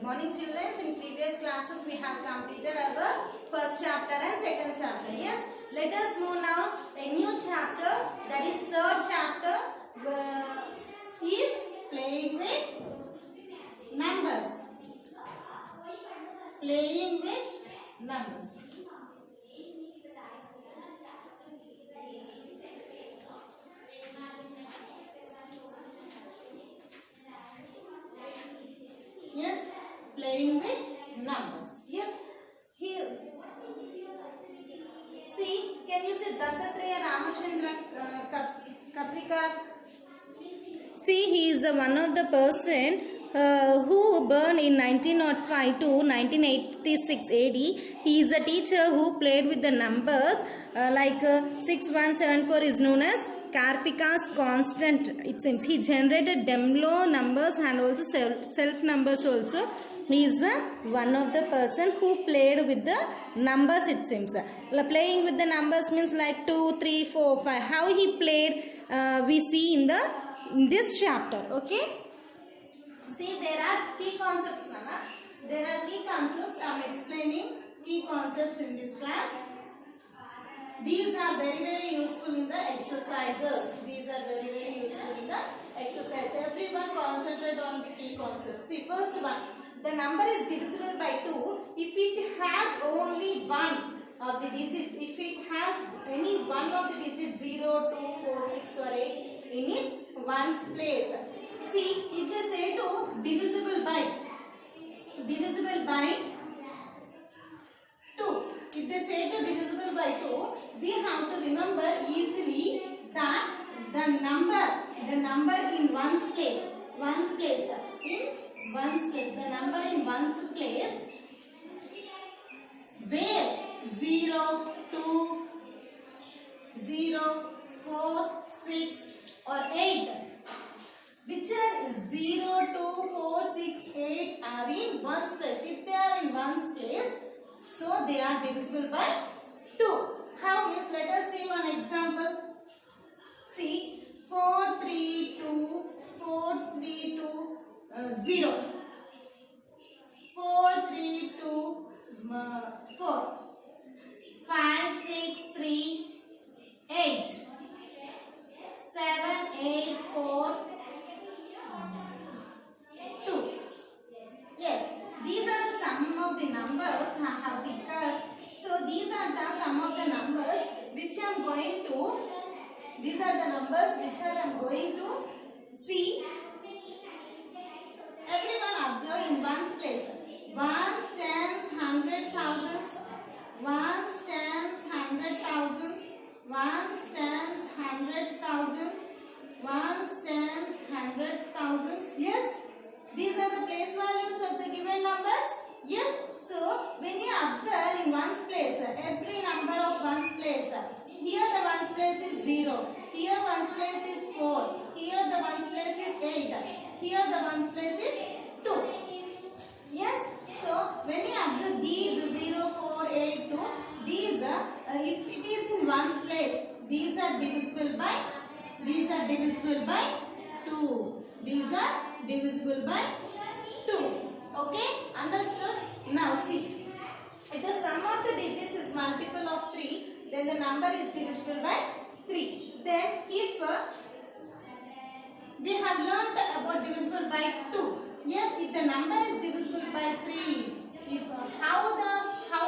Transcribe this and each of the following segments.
morning children. In previous classes we have completed our first chapter and second chapter. Yes, let us move now a new chapter, that is third chapter, is playing with numbers. Playing with numbers. Yes, playing with numbers. Yes, here. See, can you see Dattatreya Ramachandra Kaprikar? See, he is the one of the person who born in 1905 to 1986 AD. He is a teacher who played with the numbers like 6174 is known as Karpika's constant. It seems he generated Demlo numbers and also self numbers also. He is one of the person who played with the numbers, it seems. Playing with the numbers means like 2, 3, 4, 5. How he played we see in this chapter. Okay. See, there are key concepts now. There are key concepts. I am explaining key concepts in this class. These are very useful in the exercises. These are very useful in the exercise. Everyone concentrate on the key concepts. See, first one, the number is divisible by 2 if it has only one of the digits. If it has any one of the digits 0, 2, 4, 6 or 8 in its ones place. See, if they say to divisible by 2. If they say to divisible by 2, we have to remember easily that the number in ones place, the number in ones place, where 0, 2, 0, 4, 6 or 8, which are 0, 2, 4, 6, 8 are in ones place. If they are in ones place, so they are divisible by 2. How means, let us see one example. See, 4, 3, 2, 4, 3, 2, 0. 4, 3, 2, 4. 5, 6, 3, 8. 7, 8, 4, 2. Yes, these are the sum of the numbers I have picked up. So these are the sum of the numbers which I am going to. These are the numbers which I am going to see. Everyone observe in ones place. Ones, tens, hundred thousands. Ones, tens, hundred thousands. Ones, tens, hundreds, thousands. Ones, tens, hundreds, thousands. Yes. These are the place values of the given numbers. Yes. So when you observe in ones place, every number of ones place. Here the ones place is 0. Here ones place is 4. Here the ones place is 8. Here the ones place is 2. Yes. So when you observe these 0, 4, 8, 2, these if it is in ones place, these are divisible by 2. These are divisible by 2. Okay? Understood? Now see, if the sum of the digits is multiple of 3, then the number is divisible by 3. Then if we have learnt about divisible by 2. Yes, if the number is divisible by 3, if how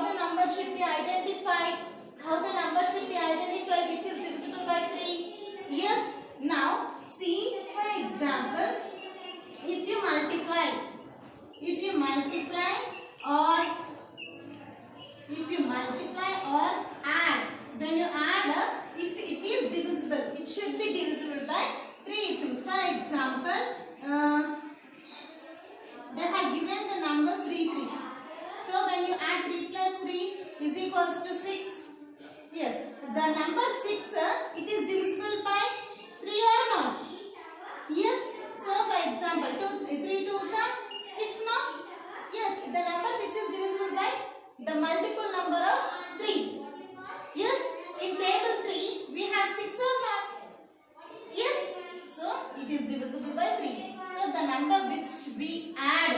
the number should be identified? How the number should be identified which is divisible by 3? Yes. Now see, for example, if you multiply or add, when you add, if it is divisible, it should be divisible by 3. It seems. For example, they have given the numbers 3, 3. So when you add 3 plus 3 is equals to 6. Yes, the number 6 it is divisible by 3 or not? Yes. So for example, 3 2 is 6 now. Yes, the number which is divisible by the multiple number of 3. Yes, in table 3 we have 6 or not? Yes, so it is divisible by 3. So the number which we add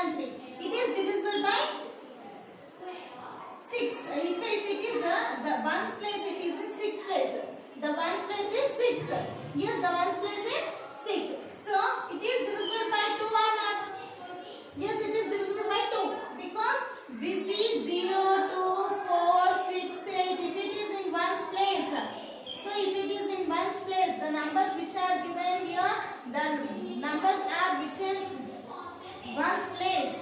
and 3. It is divisible by 6. If it is the ones place, it is in 6th place. The ones place is 6. Yes, the ones place is 6. So it is divisible by 2 or not? Yes, it is divisible by 2 because we see 0, 2, 4, 6, 8. If it is in ones place, so if it is in ones place, the numbers which are given here, the numbers are which in ones place.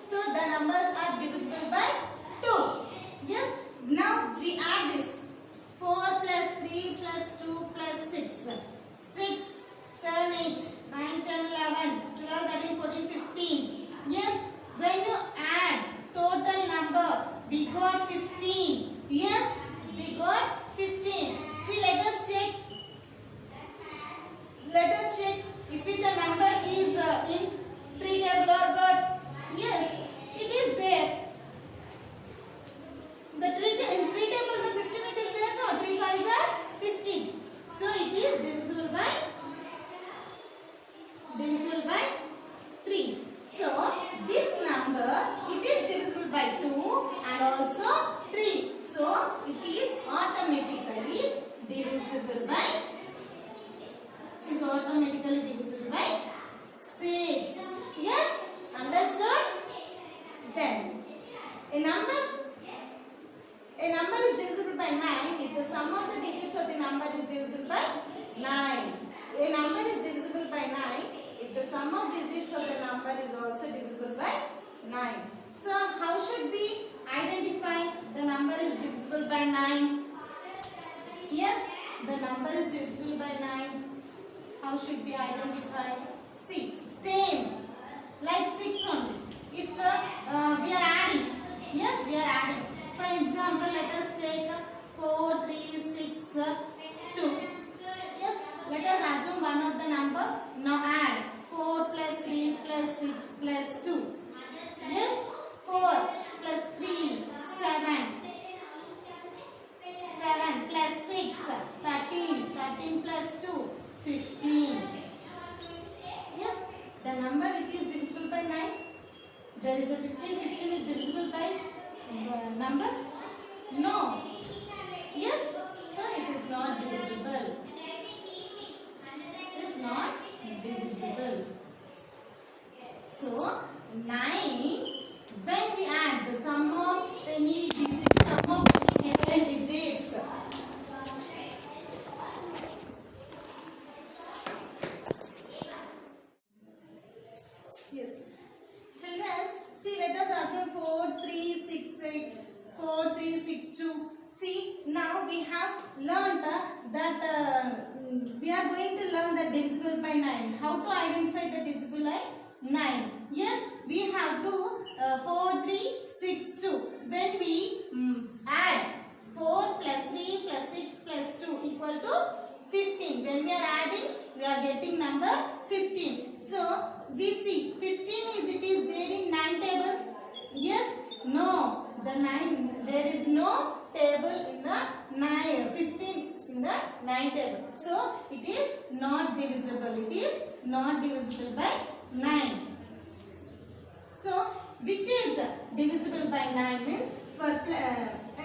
So the numbers are divisible by 2. Yes. Now we add this. 4 plus 3 plus 2 plus 6. 6, 7, 8, 9, 10, 11, 12, 13, 14, 15. Yes. When you add total number, we got 15. Yes. We got 15. See, let us check. Let us check if the number is in 3 table or not. Yes, it is there. In 3 table, the 15 it is there. No, 3 5s are 15. So it is divisible by 3. So this number it is divisible by 2 and also 3. So it is automatically divisible by 6. Yes, understood? Then a number is divisible by 9 if the sum of the digits of the number is divisible by 9. A number is divisible by 9 if the sum of digits of the number is also divisible by 9. So how should we identify the number is divisible by 9? Yes, the number is divisible by 9. How should we identify? See, same like 6 only. If we are adding, yes, we are adding. For example, let us take 4, 3, 6, 2. Yes, let us assume one of the number. Now add 4 plus 3 plus 6 plus 2. Yes, 4 plus 3, 7. 7 plus 6, 13. 13 plus 2, 15. Yes, the number it is divisible by 9. There is a 15. 15 is divisible by number? No. Yes, so it is not divisible. It is not divisible. So 9, when we add the sum of any digit, sum of any given digits. Yes. Children, see, let us assume 4, 3, 6, 8, 4, 3, 6, 2. See, now we have learned that we are going to learn the divisible by 9. How to identify the divisible by 9? Yes, we have to 4, 3, 6, 2. When we add 4 plus 3 plus 6 plus 2 equal to 15. When we are adding, we are getting number 15. So, we see 15 it is there in 9 table. Yes? No. There is no table in the 9. 15 in the 9 table. So, it is not divisible. It is not divisible by 9. So, which is divisible by 9 means, for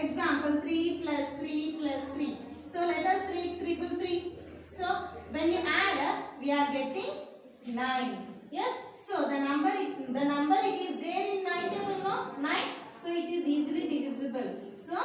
example, 3 plus 3 plus 3. So, let us 3. So, when you add, we are getting 9. Yes. So, the number it is there in 9 table, no? 9. So, it is easily divisible. So,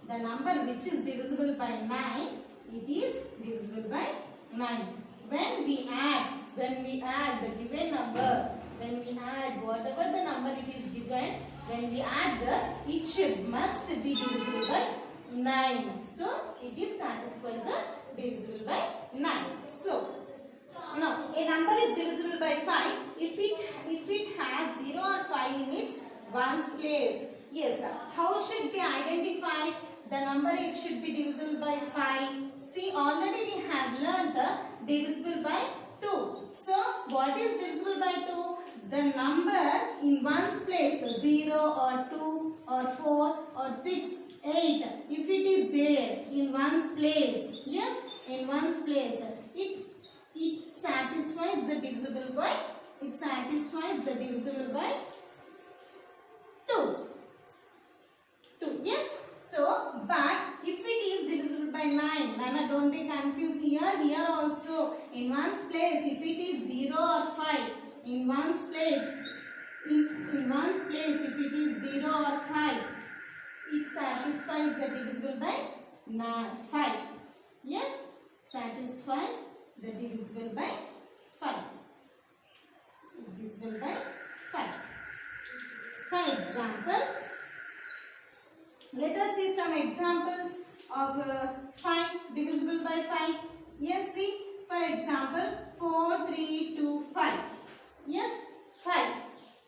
the number which is divisible by 9, it is divisible by 9. When we add the given number, when we add whatever the number it is given, when we add it must be divisible by 9. So, it is satisfies the divisible by 9. So, now a number is divisible by 5 if it has 0 or 5 in its ones place. Yes, how should we identify the number it should be divisible by 5? See, already we have learnt divisible by 2. So, what is divisible by 2? The number in ones place, 0 or 2 or 4 or 6, 8. If it is there in ones place, yes, in ones place, it satisfies the divisible by 5. 5. Yes, satisfies the divisible by 5. Divisible by 5. For example, let us see some examples of 5 divisible by 5. Yes, see, for example, 4, 3, 2, 5. Yes, 5.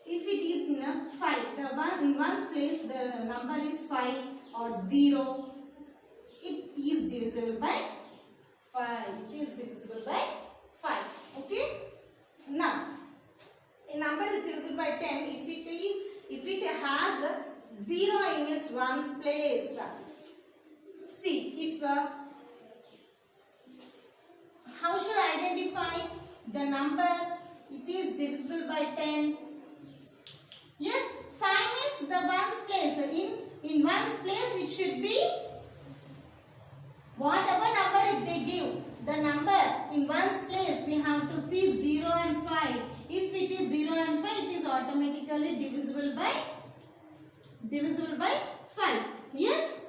If it is in a 5, in one's place the number is 5 or 0, it is divisible by 5. It is divisible by 5. Okay. Now, a number is divisible by 10 if it has a 0 in its ones place. See, if how should I identify the number? It is divisible by 10. Yes, 5 is the ones place. In ones place it should be whatever number if they give. The number in ones place we have to see 0 and 5. If it is 0 and 5, it is automatically divisible by 5. Yes.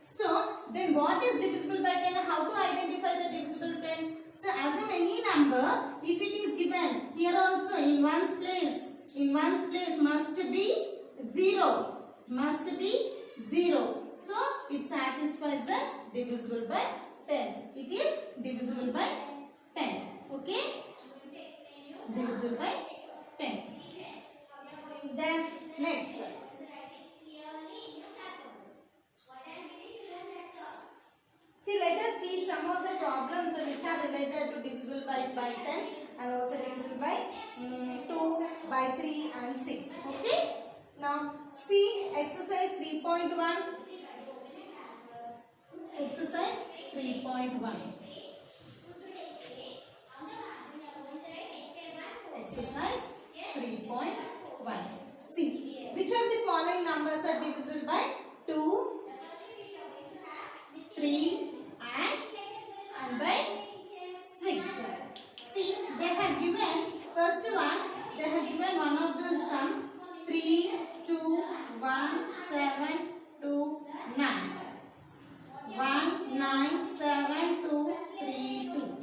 So then what is divisible by 10? How to identify the divisible by 10? So assume any number, if it is given here also in ones place must be 0. Must be 0. So it satisfies the divisible by 10. It is divisible by 10. Okay? Divisible by 10. Then next. See, let us see some of the problems which are related to divisible by 10 and also divisible by 2, by 3 and 6. Okay? Now, see exercise 3.1. Exercise 3.1. Exercise 3.1. See, which of the following numbers are divisible by 2, 3 and by 6? See, they have given, first one, they have given one of the sum 3, 2, 1, 7, 2, 9. 1, 9, 7, 2, 3, 2.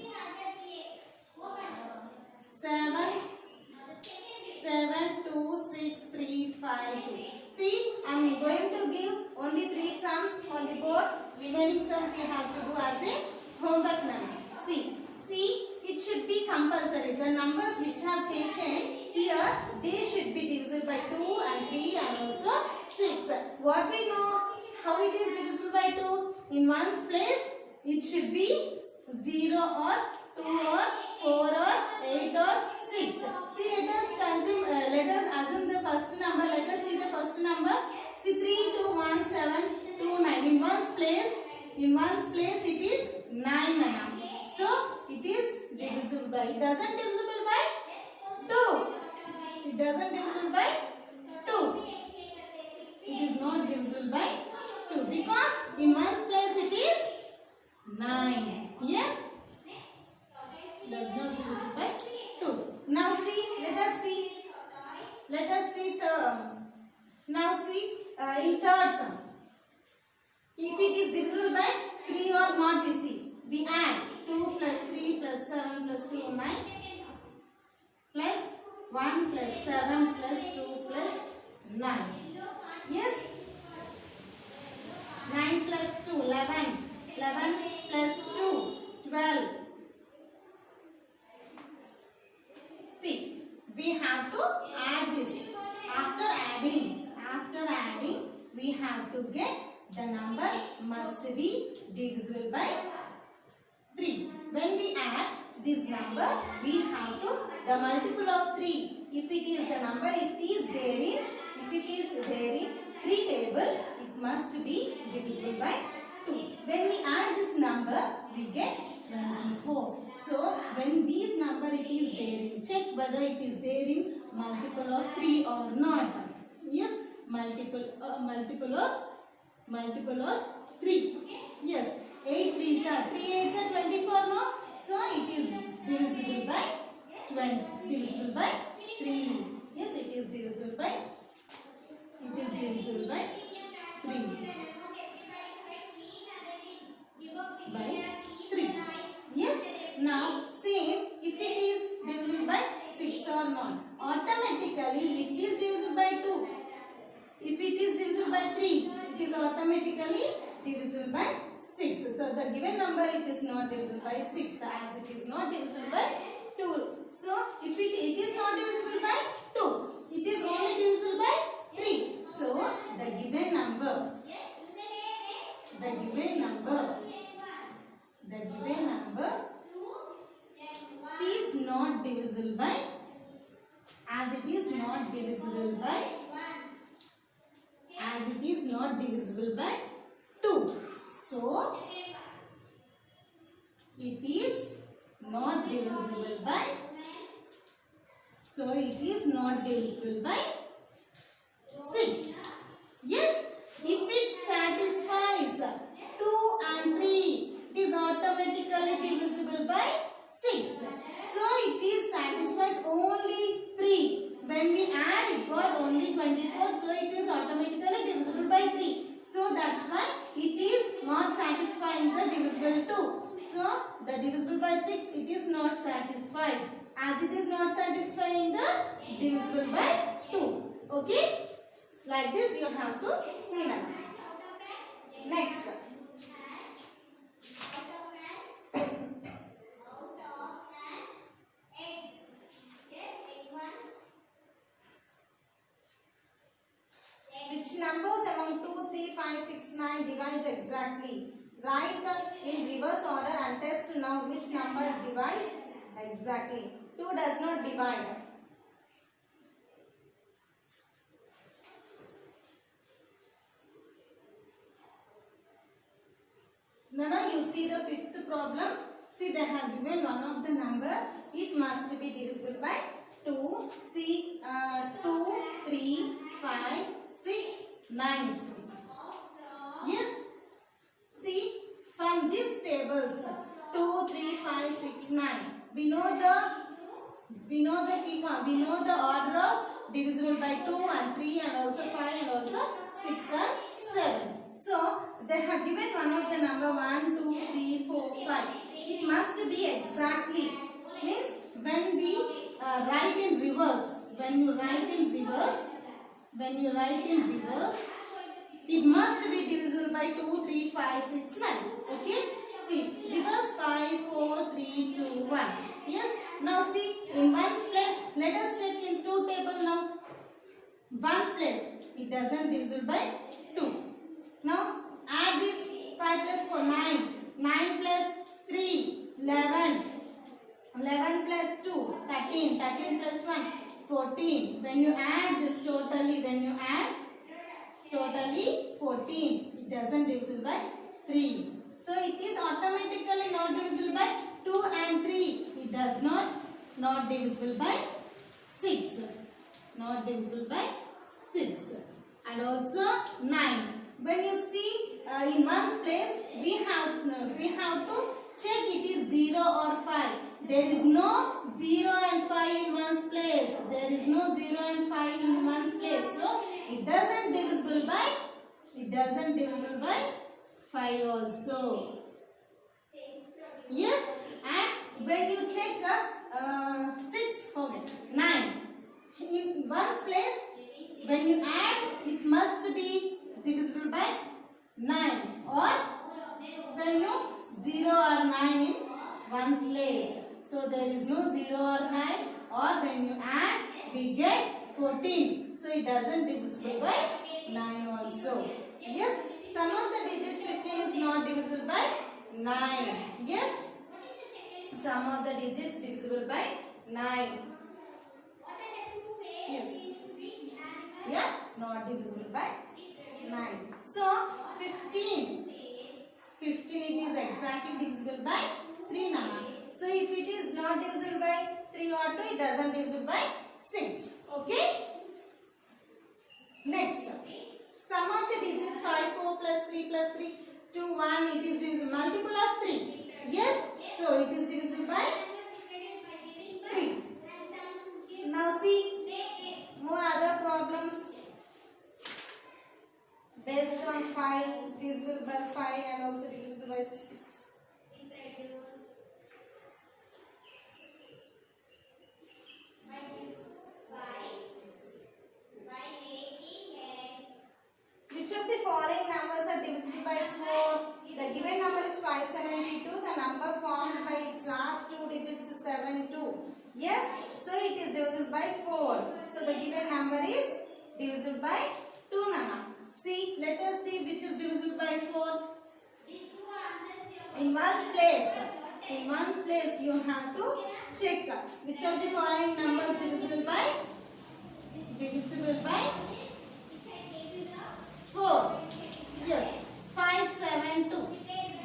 7, 2, 6, 3, 5, 2. See, I am going to give only 3 sums on the board. Remaining sums you have to do as a homework now. See, it should be compulsory. The numbers which have taken here, they should be divisible by 2 and 3 and also 6. What we know, how it is divisible by 2? In one's place, it should be 0 or 2 or 4 or 8 or 6. See, let us assume the first number. Let us see the first number. See, 3, 2, 1, 7, 2, 9. In one's place it is 9 now. So, it is divisible by, it doesn't divisible by 2. It doesn't divisible by 2. It is not divisible by 2 because in one's place it is 9. Yes? Does not divisible by 2. Now see, let us see in third sum. If it is divisible by 3 or not, we add 2 plus 3 plus 7 plus 2, 9 plus 1 plus 7 plus 2 plus 9. Yes? 9 plus 2, 11. 11 plus 2, 12. See, we have to add this. After adding, we have to get the number must be divisible by 3. When we add this number, we have to the multiple of 3. If it is the number, if it is there in 3 table, it must be divisible by 2. When we add this number, we get 24. So, when this number it is there in, check whether it is there in multiple of 3 or not. Yes, multiple of 3. Yes, 8 3s are 3 8s are 24, no? So, it is divisible by 3. Yes, it is divisible by 3. Automatically it is divisible by 2. If it is divisible by 3, it is automatically divisible by 6. So the given number it is not divisible by 6 as it is not divisible by 2. So if it is not divisible by 2, it is only divisible by 3. So the given number is not divisible by, as it is not divisible by 2. So it is not divisible by 6. Yes, if it satisfies 2 and 3, it is automatically divisible by 6. So it is satisfies only 3. When we add, it got only 24. So it is automatically divisible by 3. So that's why it is not satisfying the divisible 2. So the divisible by 6, it is not satisfied. As it is not satisfying the divisible by 2. Okay? Like this you have to see now. Next. Which numbers among 2, 3, 5, 6, 9 divides exactly? Write in reverse order and test now which number divides exactly. 2 does not divide. Now you see the fifth problem. See, they have given one of the number. It must be divisible by 2. See, 2, 3, 5, 6, 9, 6. Yes. See, from these tables, 2, 3, 5, 6, 9. We know the order of divisible by 2 and 3 and also 5 and also 6 and 7. So they have given one of the number 1, 2, 3, 4, 5. It must be exactly. Means when we write in reverse, when you write in reverse, it must be divisible by 2, 3, 5, 6, 9. Okay? See, reverse 5, 4, 3, 2, 1. Yes? Now see, in ones place, let us check in 2 table now. Ones place, it doesn't divisible by 2. Now, add this 5 plus 4, 9. 9 plus 3, 11. 11 plus 2, 13. 13 plus 1, 14. When you add this totally, 14. It doesn't divisible by 3. So it is automatically not divisible by 2 and 3. It does not divisible by 6. Not divisible by 6. And also 9. When you see in ones place, we have to check it is 0 or 5. There is no 0 and 5 in ones place. There is no 0 and 5 in ones place. So it doesn't divisible by 5 also. Yes, and when you check 6, okay, 9 in ones place, when you add, it must be divisible by 9, or when you 0 or 9 in ones place. So there is no 0 or 9, or when you add, we get 14. So it doesn't divisible by 9 also. Yes, sum of the digits 15 is not divisible by 9. Yes, sum of the digits divisible by 9. Yes. Yeah, not divisible by 9. So 15 it is exactly divisible by 3 now. So if it is not divisible by 3 or 2, it doesn't divisible by 6. Okay. Next, sum of the digits 5, 4 plus 3 plus 3, 2, 1. It is divisible multiple of 3. Yes. So it is divisible by 3. Now see more other problems. Based on 5, divisible by 5 and also divisible by 6. divisible by 4. So the given number is divisible by 2, Nana. See, let us see which is divisible by 4. In one's place you have to check which of the following numbers divisible by 4. Yes, 5, 7, 2.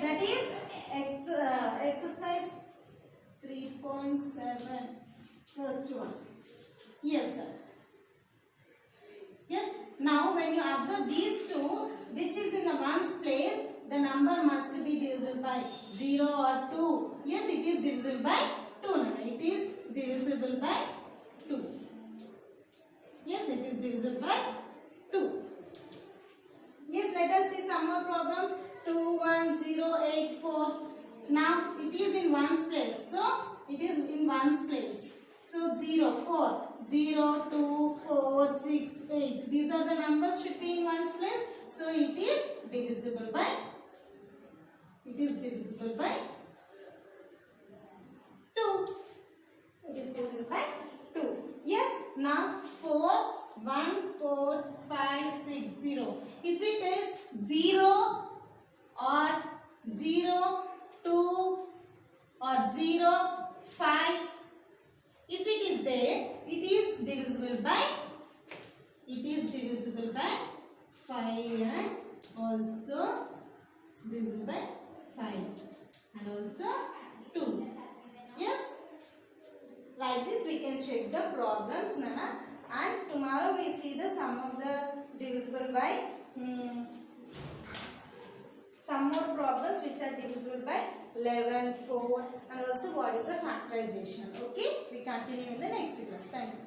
That is exercise 3.7, first one. Yes, sir. Yes. Now, when you observe these two, which is in the ones place, the number must be divisible by 0 or 2. Yes, it is divisible by 2. No, it is divisible by 2. Yes, it is divisible by 2. Yes, let us see some more problems. 2, 1, 0, 8, 4. Now, it is in ones place. So, it is in ones place. So, 0, 4, 0, 2, 4, 6, 8. These are the numbers should be in ones place. So, it is divisible by 2. It is divisible by 2. Yes, now 4, 1, 4, 5, 6, 0. If it is 0 or 0, 2 or 0, 5, if it is there, it is divisible by 5 and also divisible by 5 and also 2. Yes, like this we can check the problems, Nana, and tomorrow we see the sum of the divisible by some more problems which are divisible by 11, 4 and also what is the factorization. Okay, we continue in the next class. Thank you.